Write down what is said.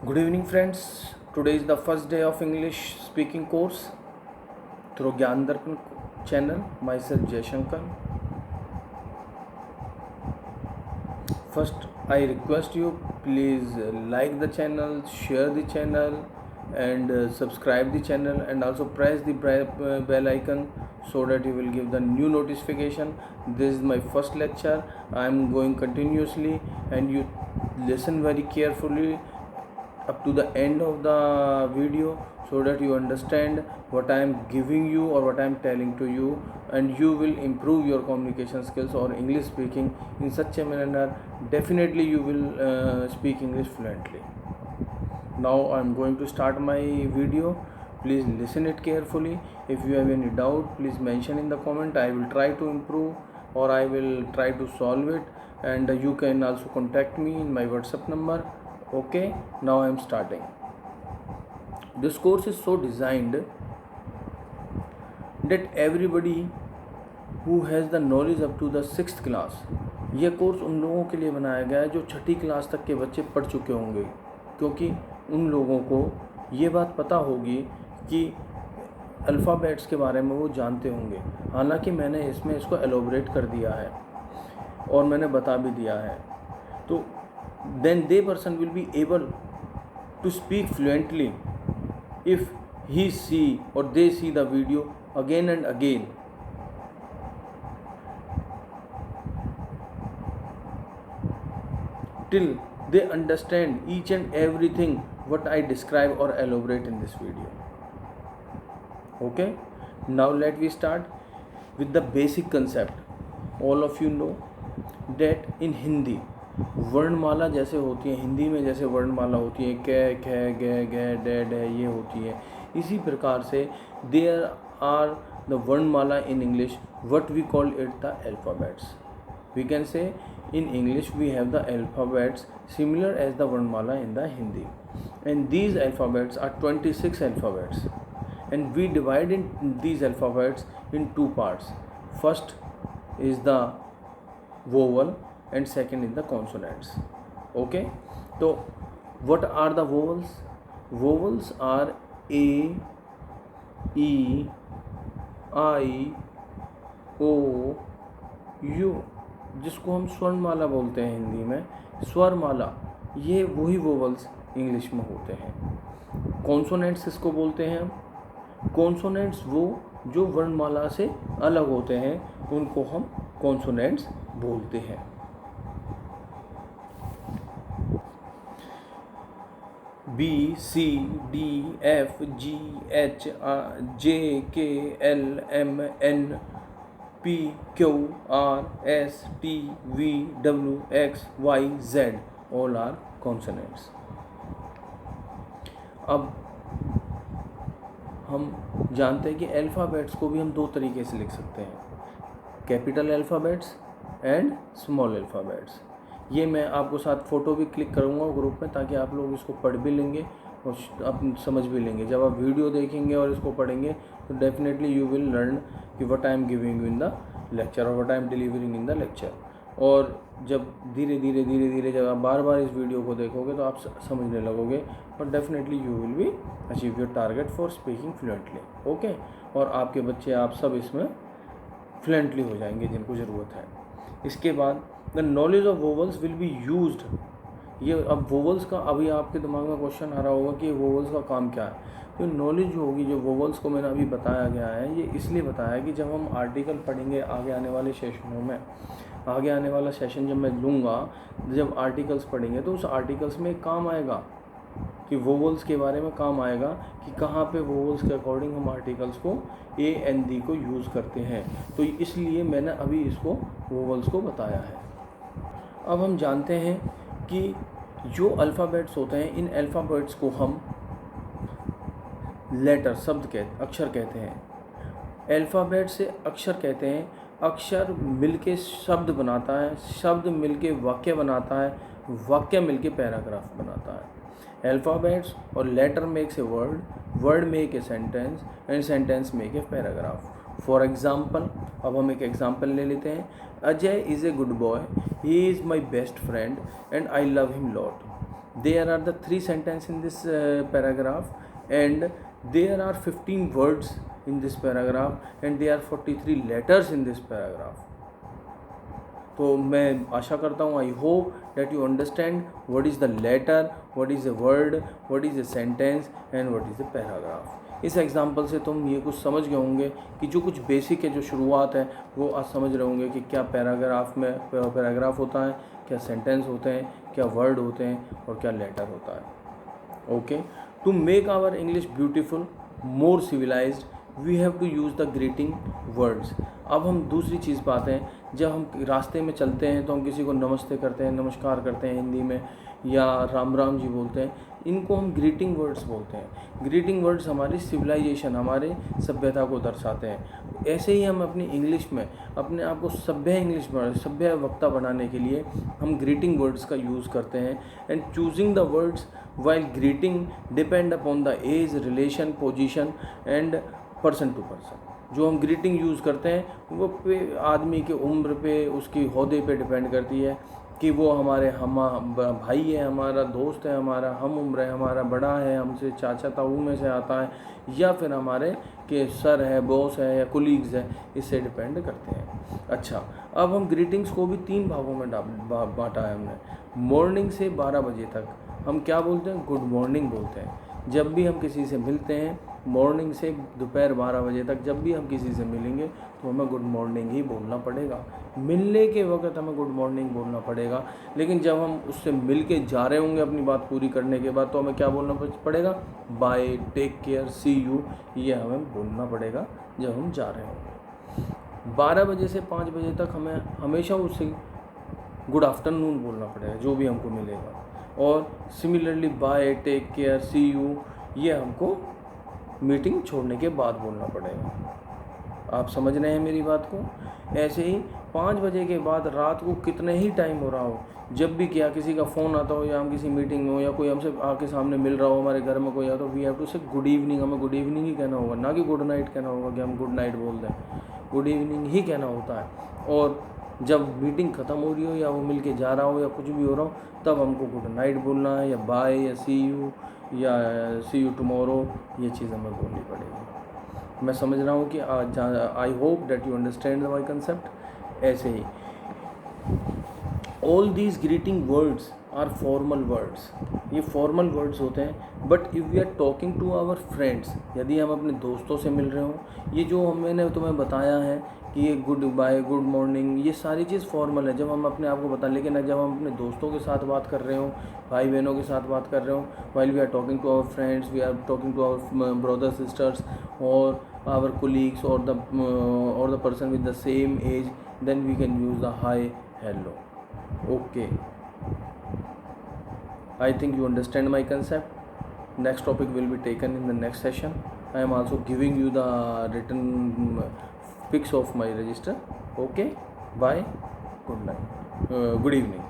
Good evening, friends. Today is the first day of English speaking course through Gyan Darpan channel. Myself Jayshankar. First, I request you please like the channel, share the channel, and subscribe the channel, and also press the bell icon so that you will give the new notification. This is my first lecture. I am going continuously, and you listen very carefully up to the end of the video so that you understand what I am giving you or what I am telling to you, and you will improve your communication skills or English speaking in such a manner. Definitely you will speak English fluently. Now I am going to start my video. Please listen it carefully. If you have any doubt, please mention in the comment. I will try to improve or I will try to solve it, and you can also contact me in my WhatsApp number. Okay, now I am starting. This course is so designed that everybody who has the knowledge up to the 6th class, ये course उन लोगों के लिए बनाया गया है जो छठी class तक के बच्चे पढ़ चुके होंगे, क्योंकि उन लोगों को ये बात पता होगी कि अल्फ़ाबेट्स के बारे में वो जानते होंगे। हालांकि मैंने इसमें इसको एलोबरेट कर दिया है और मैंने बता भी दिया है, तो then they person will be able to speak fluently if he see or they see the video again and again. Till they understand each and everything what I describe or elaborate in this video. Okay, now let me start with the basic concept. All of you know that in Hindi वर्णमाला जैसे होती है, हिंदी में जैसे वर्णमाला होती है कै ख ग घ ड ढ ये होती है, इसी प्रकार से देयर आर द वर्णमाला in English what we call it the alphabets. We can say in English we have the alphabets similar as the Varnmala in the Hindi, and these alphabets are 26 alphabets, and we divide in these alphabets in two parts. First is the vowel and second is the consonants. Okay, so what are the vowels? Vowels are A, E, I, O, U, जिसको हम स्वर्णमाला बोलते हैं हिंदी में, स्वरमाला, ये वही vowels English में होते हैं. कॉन्सोनेंट्स इसको बोलते हैं. कॉन्सोनेंट्स वो जो वर्णमाला से अलग होते हैं उनको हम कॉन्सोनेंट्स बोलते हैं. B, C, D, F, G, H, J, K, L, M, N, P, Q, R, S, T, V, W, X, Y, Z, all are consonants. अब हम जानते हैं कि अल्फ़ाबेट्स को भी हम दो तरीके से लिख सकते हैं, capital alphabets and small alphabets. ये मैं आपको साथ फ़ोटो भी क्लिक करूँगा ग्रुप में, ताकि आप लोग इसको पढ़ भी लेंगे और आप समझ भी लेंगे. जब आप वीडियो देखेंगे और इसको पढ़ेंगे तो डेफिनेटली यू विल लर्न कि what I am giving you in the lecture और what I am delivering in the lecture. और जब धीरे धीरे जब आप बार बार इस वीडियो को देखोगे तो आप समझने लगोगे और definitely you will be achieve your target for speaking fluently. Okay, और आपके बच्चे आप सब इसमें फ्लुएंटली हो जाएंगे जिनको ज़रूरत है. इसके बाद the knowledge of vowels will be used. ये अब वोवल्स का अभी आपके दिमाग में क्वेश्चन आ रहा होगा कि वोवल्स का काम क्या है. तो नॉलेज जो होगी, जो वोवल्स को मैंने अभी बताया गया है, ये इसलिए बताया है कि जब हम आर्टिकल पढ़ेंगे आगे आने वाले सेशनों में, आगे आने वाला सेशन जब मैं लूँगा, जब आर्टिकल्स पढ़ेंगे तो उस आर्टिकल्स में काम आएगा कि वोवल्स के बारे में काम आएगा कि कहाँ पे वोवल्स के अकॉर्डिंग हम आर्टिकल्स को ए एन डी को यूज़ करते हैं. तो इसलिए मैंने अभी इसको वोवल्स को बताया है. अब हम जानते हैं कि जो अल्फ़ाबेट्स होते हैं, इन अल्फ़ाबेट्स को हम लेटर अक्षर कहते हैं. अल्फ़ाबेट से अक्षर कहते हैं. अक्षर मिलके शब्द बनाता है, शब्द मिलके वाक्य बनाता है, वाक्य मिलके पैराग्राफ बनाता है. अल्फ़ाबेट्स और letter makes a word, word make a sentence, and sentence make a paragraph. For example, अब हम एक एग्ज़ाम्पल ले लेते हैं. Ajay is a good boy, he is my best friend and I love him lot. There are the 3 sentences in this paragraph, and there are 15 words in this paragraph, and there are 43 letters in this paragraph. तो मैं आशा करता हूँ, I hope that you understand what is the letter, what is the word, what is the sentence and what is the paragraph. इस example से तुम ये कुछ समझ गए होंगे कि जो कुछ बेसिक है, जो शुरुआत है, वो आज समझ रहे होंगे कि क्या पैराग्राफ होता है, क्या सेंटेंस होते हैं, क्या वर्ड होते हैं और क्या लेटर होता है. Okay, to make our English beautiful, more civilized, we have to use the greeting words. अब हम दूसरी चीज़ पे आते हैं. जब हम रास्ते में चलते हैं तो हम किसी को नमस्ते करते हैं, नमस्कार करते हैं हिंदी में, या राम राम जी बोलते हैं. इनको हम ग्रीटिंग वर्ड्स बोलते हैं. ग्रीटिंग वर्ड्स हमारी सिविलाइजेशन, हमारे सभ्यता को दर्शाते हैं. ऐसे ही हम अपनी इंग्लिश में अपने आप को सभ्य वक्ता बनाने के लिए हम ग्रीटिंग वर्ड्स का यूज़ करते हैं. And choosing the words while greeting depend upon the age, relation, position and person to person. जो हम ग्रीटिंग यूज़ करते हैं वो पे आदमी के उम्र पे, उसकी ओहदे पे डिपेंड करती है कि वो हमारे भाई है, हमारा दोस्त है, हमारा हम उम्र है, हमारा बड़ा है, हमसे चाचा ताऊ में से आता है, या फिर हमारे के सर है, बॉस है या कोलीग्स है, इससे डिपेंड करते हैं. अच्छा, अब हम ग्रीटिंग्स को भी 3 भागों में बांटा है हमने. मॉर्निंग से 12 बजे तक हम क्या बोलते हैं? गुड मॉर्निंग बोलते हैं. जब भी हम किसी से मिलते हैं, मॉर्निंग से दोपहर 12 बजे तक जब भी हम किसी से मिलेंगे तो हमें गुड मॉर्निंग ही बोलना पड़ेगा. मिलने के वक्त हमें गुड मॉर्निंग बोलना पड़ेगा, लेकिन जब हम उससे मिल के जा रहे होंगे अपनी बात पूरी करने के बाद, तो हमें क्या बोलना पड़ेगा? Bye, take care, see you, ये हमें बोलना पड़ेगा जब हम जा रहे होंगे. 12 बजे से 5 बजे तक हमें हमेशा उससे गुड आफ्टरनून बोलना पड़ेगा जो भी हमको मिलेगा. और similarly bye, take care, see you, ये हमको मीटिंग छोड़ने के बाद बोलना पड़ेगा. आप समझ रहे हैं मेरी बात को? ऐसे ही 5 बजे के बाद रात को कितने ही टाइम हो रहा हो, जब भी क्या किसी का फ़ोन आता हो या हम किसी मीटिंग में हो या कोई हमसे आके सामने मिल रहा हो, हमारे घर में कोई आता हो, वी हैव टू से गुड इवनिंग. हमें गुड इवनिंग ही कहना होगा, ना कि गुड नाइट कहना होगा कि हम गुड नाइट बोल दें. गुड इवनिंग ही कहना होता है. और जब मीटिंग ख़त्म हो रही हो या वो मिल के जा रहा हो या कुछ भी हो रहा हो, तब हमको गुड नाइट बोलना है, या बाय, या सी यू, या सी यू टुमारो, ये चीज़ हमें बोलनी पड़ेगी. मैं समझ रहा हूँ कि I hope that you understand my concept. ऐसे ही all these greeting words are formal words. ये फॉर्मल वर्ड्स होते हैं. But if we are talking to our friends, यदि हम अपने दोस्तों से मिल रहे हों, ये जो मैंने तुम्हें बताया है कि ये गुड बाय, गुड मॉर्निंग, ये सारी चीज़ फॉर्मल है जब हम अपने आप को बताएं. लेकिन जब हम अपने दोस्तों के साथ बात कर रहे हो, भाई बहनों के साथ बात कर रहे हो, while we are talking to our friends, we are talking to our brothers, sisters और आवर कोलीग्स और the person with the same age, then we can use the hi, hello. Okay, I think you understand my concept. Next topic will be taken in the next session. I am also giving you the written pics of my register. Okay, bye, good night, good evening.